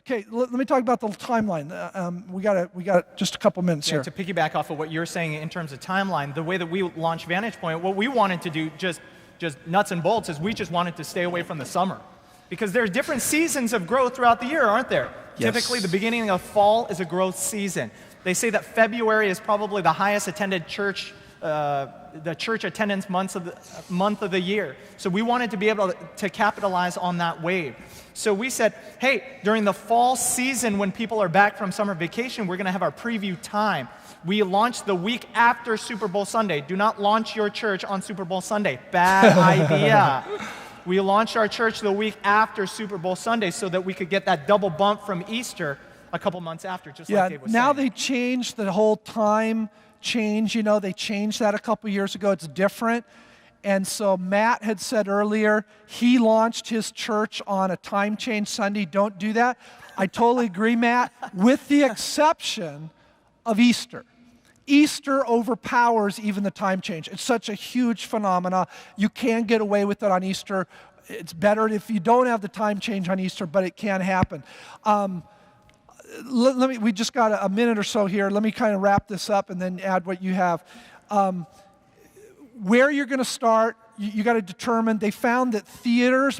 Okay, let me talk about the timeline. We got just a couple minutes here. To piggyback off of what you're saying in terms of timeline, the way that we launched Vantage Point, what we wanted to do, just nuts and bolts, is we just wanted to stay away from the summer. Because there are different seasons of growth throughout the year, aren't there? Yes. Typically, the beginning of fall is a growth season. They say that February is probably the highest attended church, the church attendance month of the year. So we wanted to be able to capitalize on that wave. So we said, hey, during the fall season when people are back from summer vacation, we're going to have our preview time. We launched the week after Super Bowl Sunday. Do not launch your church on Super Bowl Sunday. Bad idea. We launched our church the week after Super Bowl Sunday so that we could get that double bump from Easter a couple months after, just like Dave was saying. Now they changed the whole time change. They changed that a couple years ago. It's different. And so Matt had said earlier, he launched his church on a time change Sunday. Don't do that. I totally agree, Matt, with the exception of Easter. Easter overpowers even the time change. It's such a huge phenomena. You can get away with it on Easter. It's better if you don't have the time change on Easter, but it can happen. We just got a minute or so here. Let me kind of wrap this up and then add what you have. Where you're going to start, you got to determine. They found that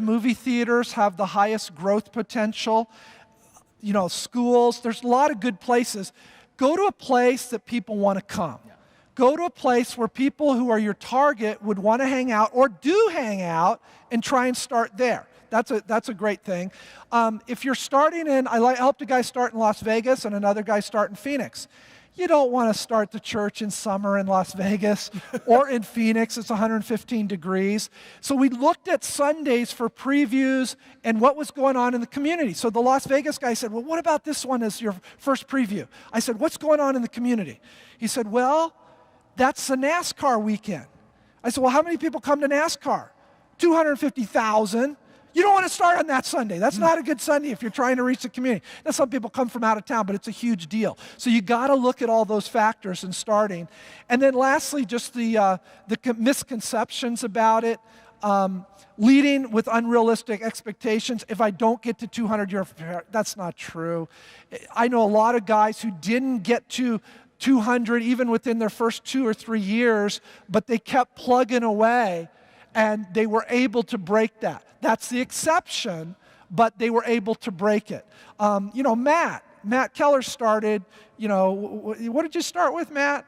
movie theaters have the highest growth potential. Schools, there's a lot of good places. Go to a place that people want to come. Yeah. Go to a place where people who are your target would want to hang out or do hang out and try and start there. That's a great thing. If you're starting I helped a guy start in Las Vegas and another guy start in Phoenix. You don't want to start the church in summer in Las Vegas or in Phoenix. It's 115 degrees. So we looked at Sundays for previews and what was going on in the community. So the Las Vegas guy said, well, what about this one as your first preview? I said, what's going on in the community? He said, well, that's the NASCAR weekend. I said, well, how many people come to NASCAR? 250,000. You don't want to start on that Sunday. That's not a good Sunday if you're trying to reach the community. Now, some people come from out of town, but it's a huge deal. So you got to look at all those factors in starting. And then lastly, just the misconceptions about it. Leading with unrealistic expectations. If I don't get to 200, that's not true. I know a lot of guys who didn't get to 200 even within their first 2 or 3 years, but they kept plugging away and they were able to break that. That's the exception, but they were able to break it. Matt Keller started, what did you start with, Matt?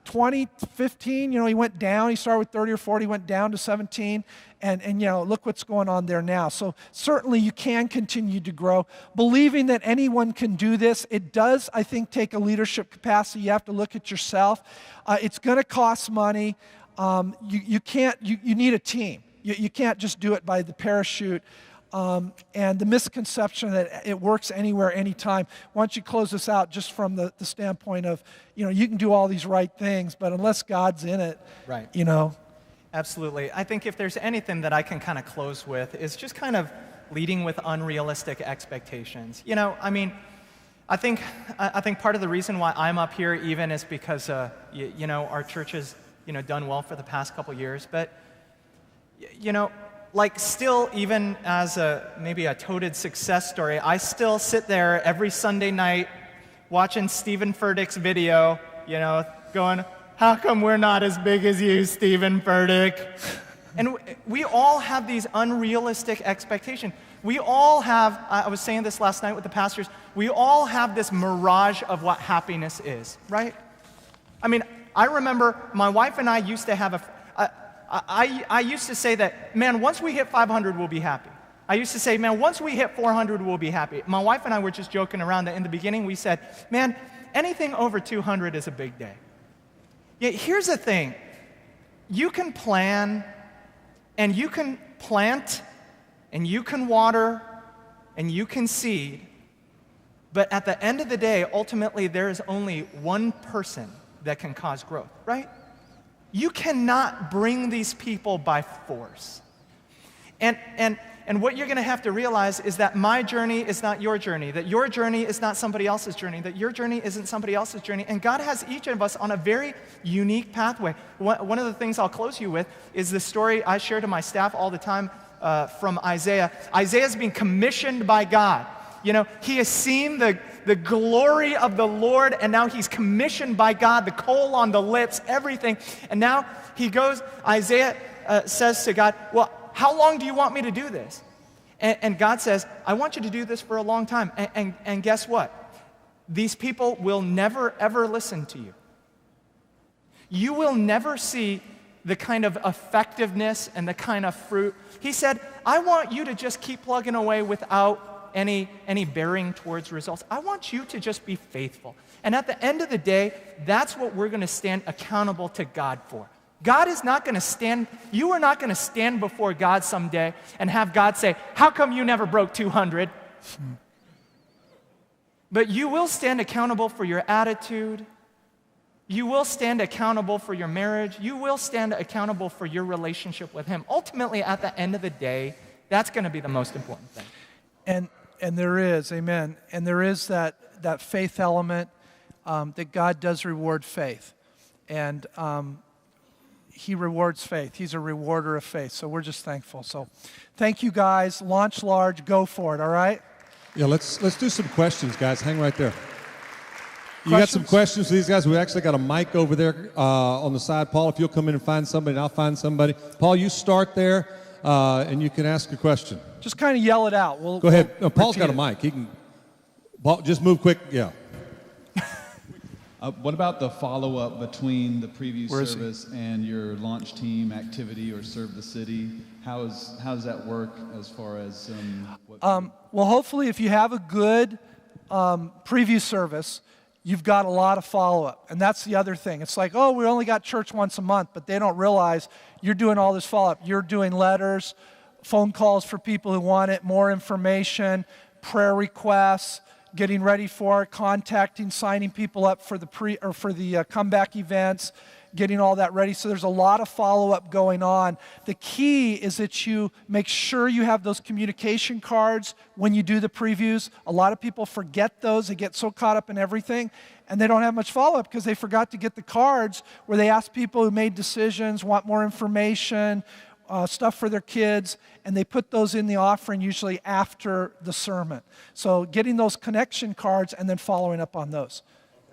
20, 15, he went down. He started with 30 or 40, went down to 17, and look what's going on there now. So certainly you can continue to grow. Believing that anyone can do this, it does, I think, take a leadership capacity. You have to look at yourself. It's going to cost money. You need a team. You can't just do it by the parachute. And the misconception that it works anywhere, anytime. Why don't you close this out just from the standpoint of, you can do all these right things, but unless God's in it, right. Absolutely. I think if there's anything that I can kind of close with is just kind of leading with unrealistic expectations. I think part of the reason why I'm up here even is because, our church has, done well for the past couple years, but, still, even as maybe a toted success story, I still sit there every Sunday night watching Stephen Furtick's video, going, how come we're not as big as you, Stephen Furtick? And we all have these unrealistic expectations. We all have, I was saying this last night with the pastors, we all have this mirage of what happiness is, right? I remember my wife and I used to have I used to say that, man, once we hit 500, we'll be happy. I used to say, man, once we hit 400, we'll be happy. My wife and I were just joking around that in the beginning we said, man, anything over 200 is a big day. Yet here's the thing. You can plan, and you can plant, and you can water, and you can seed, but at the end of the day, ultimately, there is only one person that can cause growth, right? You cannot bring these people by force. And what you're going to have to realize is that my journey is not your journey, that your journey is not somebody else's journey, that your journey isn't somebody else's journey, and God has each of us on a very unique pathway. One of the things I'll close you with is the story I share to my staff all the time from Isaiah. Isaiah's being commissioned by God. You know, he has seen the glory of the Lord, and now he's commissioned by God, the coal on the lips, everything. And now he goes, Isaiah says to God, well, how long do you want me to do this? And God says, I want you to do this for a long time. And guess what? These people will never, ever listen to you. You will never see the kind of effectiveness and the kind of fruit. He said, I want you to just keep plugging away without any bearing towards results. I want you to just be faithful. And at the end of the day, that's what we're going to stand accountable to God for. God is not going to stand, you are not going to stand before God someday and have God say, how come you never broke 200? But you will stand accountable for your attitude. You will stand accountable for your marriage. You will stand accountable for your relationship with Him. Ultimately, at the end of the day, that's going to be the most important thing. And there is, amen, and there is that faith element that God does reward faith. And He rewards faith. He's a rewarder of faith. So we're just thankful. So thank you guys. Launch large. Go for it, all right? Yeah, let's do some questions, guys. Hang right there. You got some questions for these guys? We actually got a mic over there on the side. Paul, if you'll come in and find somebody, and I'll find somebody. Paul, you start there, and you can ask a question. Just kind of yell it out. Go ahead. No, Paul's got a it. mic. He can. Paul, just move quick. Yeah. What about the follow-up between the preview service and your launch team activity or Serve the City? How does that work as far as well, hopefully, if you have a good preview service, you've got a lot of follow-up. And that's the other thing. It's like, oh, we only got church once a month, but they don't realize you're doing all this follow-up. You're doing letters, phone calls for people who want it, more information, prayer requests, getting ready for it, contacting, signing people up for the comeback events, getting all that ready. So there's a lot of follow-up going on. The key is that you make sure you have those communication cards when you do the previews. A lot of people forget those. They get so caught up in everything, and they don't have much follow-up because they forgot to get the cards where they ask people who made decisions, want more information, stuff for their kids, and they put those in the offering usually after the sermon. So getting those connection cards and then following up on those.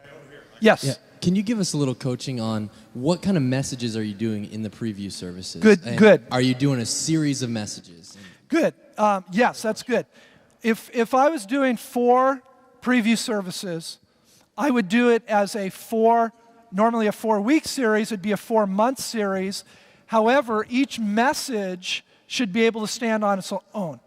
Okay, over here. Yes. Yeah. Can you give us a little coaching on what kind of messages are you doing in the preview services? Good. Are you doing a series of messages? Good. Yes, that's good. If I was doing 4 preview services, I would do it as normally a 4-week series. It'd be a 4-month series. However, each message should be able to stand on its own.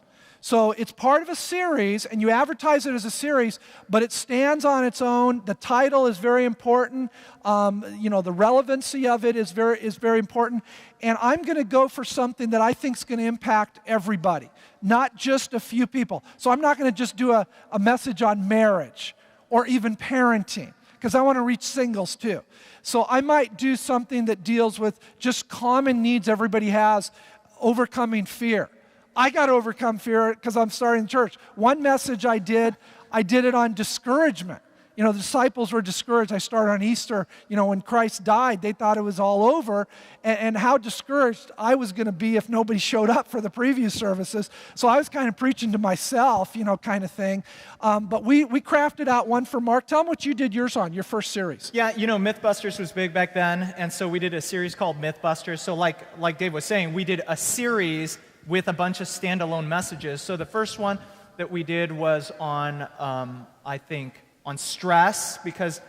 So it's part of a series, and you advertise it as a series, but it stands on its own. The title is very important. The relevancy of it is very important. And I'm going to go for something that I think is going to impact everybody, not just a few people. So I'm not going to just do a message on marriage or even parenting, because I want to reach singles too. So I might do something that deals with just common needs everybody has, overcoming fear. I got to overcome fear because I'm starting church. One message I did it on discouragement. The disciples were discouraged. I started on Easter. When Christ died, they thought it was all over, and how discouraged I was going to be if nobody showed up for the preview services. So I was kind of preaching to myself, kind of thing. But we crafted out one for Mark. Tell them what you did yours on, your first series. Yeah, Mythbusters was big back then, and so we did a series called Mythbusters. So like Dave was saying, we did a series with a bunch of standalone messages. So the first one that we did was on, on stress, because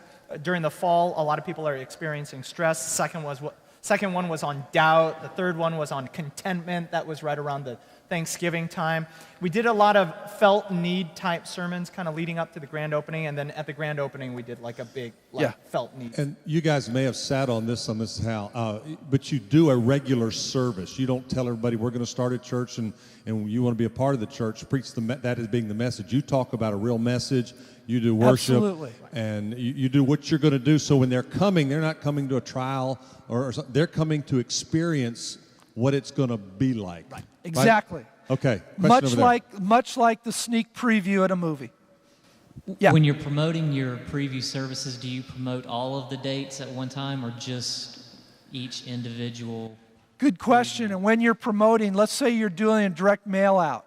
during the fall, a lot of people are experiencing stress. The second one was on doubt. The third one was on contentment. That was right around the Thanksgiving time. We did a lot of felt need type sermons kind of leading up to the grand opening, and then at the grand opening we did like a big felt need. And you guys may have sat on this Hal, but you do a regular service. You don't tell everybody we're going to start a church and you want to be a part of the church, preach that as being the message. You talk about a real message. You do worship. Absolutely. And you do what you're going to do. So when they're coming, they're not coming to a trial or something. They're coming to experience what it's going to be like. Right. Exactly. Right? Okay. Much like the sneak preview at a movie. Yeah. When you're promoting your preview services, do you promote all of the dates at one time or just each individual? Good question. And when you're promoting, let's say you're doing a direct mail out.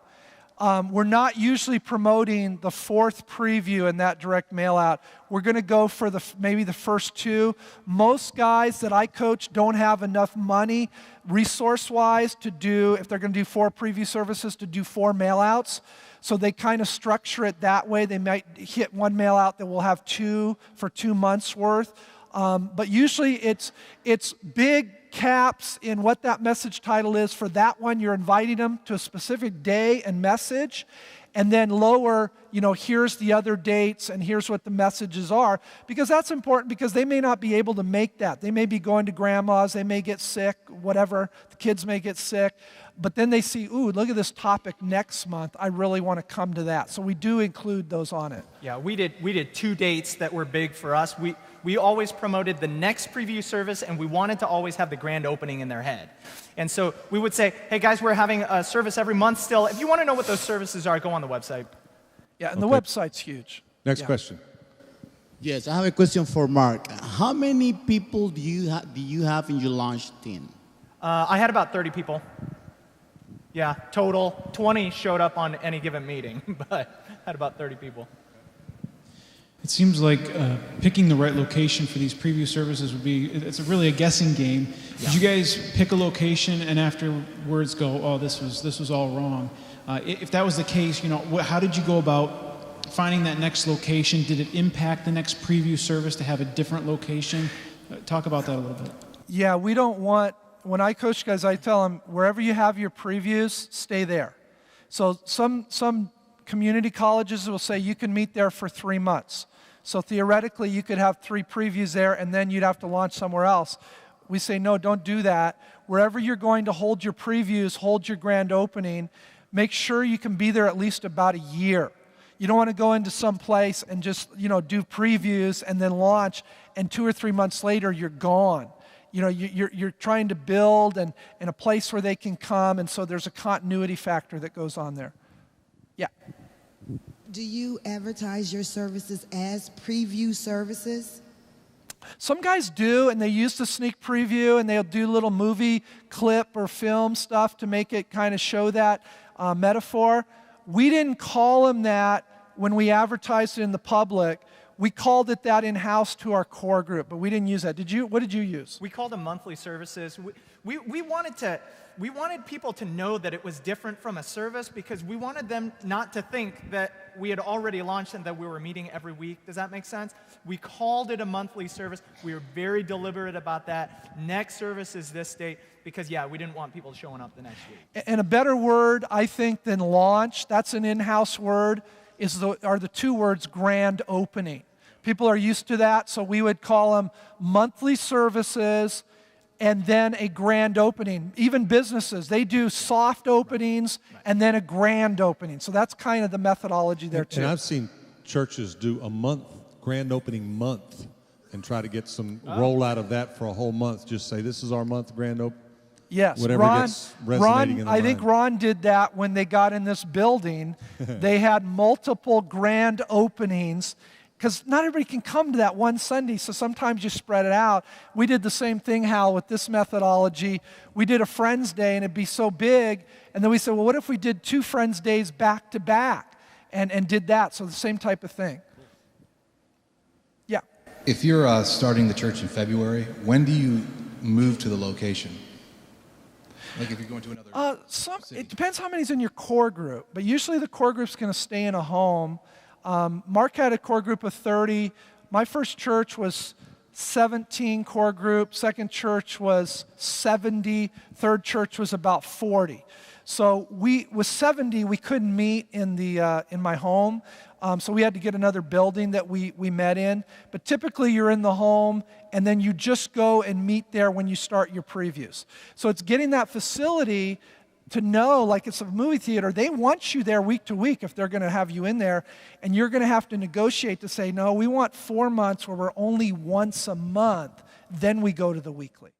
We're not usually promoting the 4th preview in that direct mail out. We're going to go for maybe the first 2. Most guys that I coach don't have enough money resource-wise to do, if they're going to do 4 preview services, to do 4 mail outs. So they kind of structure it that way. They might hit 1 mail out that will have 2 for 2 months worth. But usually it's big caps in what that message title is. For that one, you're inviting them to a specific day and message, and then lower, here's the other dates and here's what the messages are, because that's important, because they may not be able to make that. They may be going to grandma's, they may get sick, whatever, the kids may get sick, but then they see, ooh, look at this topic next month, I really want to come to that. So we do include those on it. Yeah, we did 2 dates that were big for us. We always promoted the next preview service, and we wanted to always have the grand opening in their head. And so we would say, hey guys, we're having a service every month still. If you want to know what those services are, go on the website. Yeah, and the website's huge. Next question. Yes, I have a question for Mark. How many people do you have in your launch team? I had about 30 people. Yeah, total. 20 showed up on any given meeting, but I had about 30 people. It seems like picking the right location for these preview services it's really a guessing game. Did you guys pick a location and afterwards go, oh, this was all wrong? If that was the case, how did you go about finding that next location? Did it impact the next preview service to have a different location? Talk about that a little bit. Yeah, we don't want, when I coach guys, I tell them, wherever you have your previews, stay there. So some community colleges will say you can meet there for 3 months. So theoretically, you could have 3 previews there, and then you'd have to launch somewhere else. We say, no, don't do that. Wherever you're going to hold your previews, hold your grand opening, make sure you can be there at least about a year. You don't want to go into some place and just, do previews and then launch, and 2 or 3 months later, you're gone. You're trying to build and a place where they can come, and so there's a continuity factor that goes on there. Yeah. Do you advertise your services as preview services? Some guys do, and they use the sneak preview, and they'll do little movie clip or film stuff to make it kind of show that metaphor. We didn't call them that when we advertised it in the public. We called it that in-house to our core group, but we didn't use that. What did you use? We called them monthly services. We wanted people to know that it was different from a service, because we wanted them not to think that we had already launched and that we were meeting every week. Does that make sense? We called it a monthly service. We were very deliberate about that. Next service is this date, because, we didn't want people showing up the next week. And a better word, I think, than launch, that's an in-house word, are the 2 words grand opening. People are used to that, so we would call them monthly services and then a grand opening. Even businesses, they do soft openings and then a grand opening. So that's kind of the methodology there too. And I've seen churches do a month, grand opening month, and try to get some roll out of that for a whole month. Just say, this is our month grand opening. Yes, Whatever gets resonating in the I think mind. Ron did that when they got in this building. They had multiple grand openings, because not everybody can come to that one Sunday, so sometimes you spread it out. We did the same thing, Hal, with this methodology. We did a Friends Day, and it'd be so big, and then we said, well, what if we did 2 Friends Days back to back, and did that? So the same type of thing. Yeah. If you're starting the church in February, when do you move to the location? Like if you're going to another city. It depends how many's in your core group, but usually the core group's going to stay in a home. Mark had a core group of 30. My first church was 17 core group. Second church was 70. Third church was about 40. So with 70, we couldn't meet in my home. So we had to get another building that we met in. But typically you're in the home, and then you just go and meet there when you start your previews. So it's getting that facility to know, like it's a movie theater, they want you there week to week if they're going to have you in there, and you're going to have to negotiate to say, no, we want 4 months where we're only once a month, then we go to the weekly.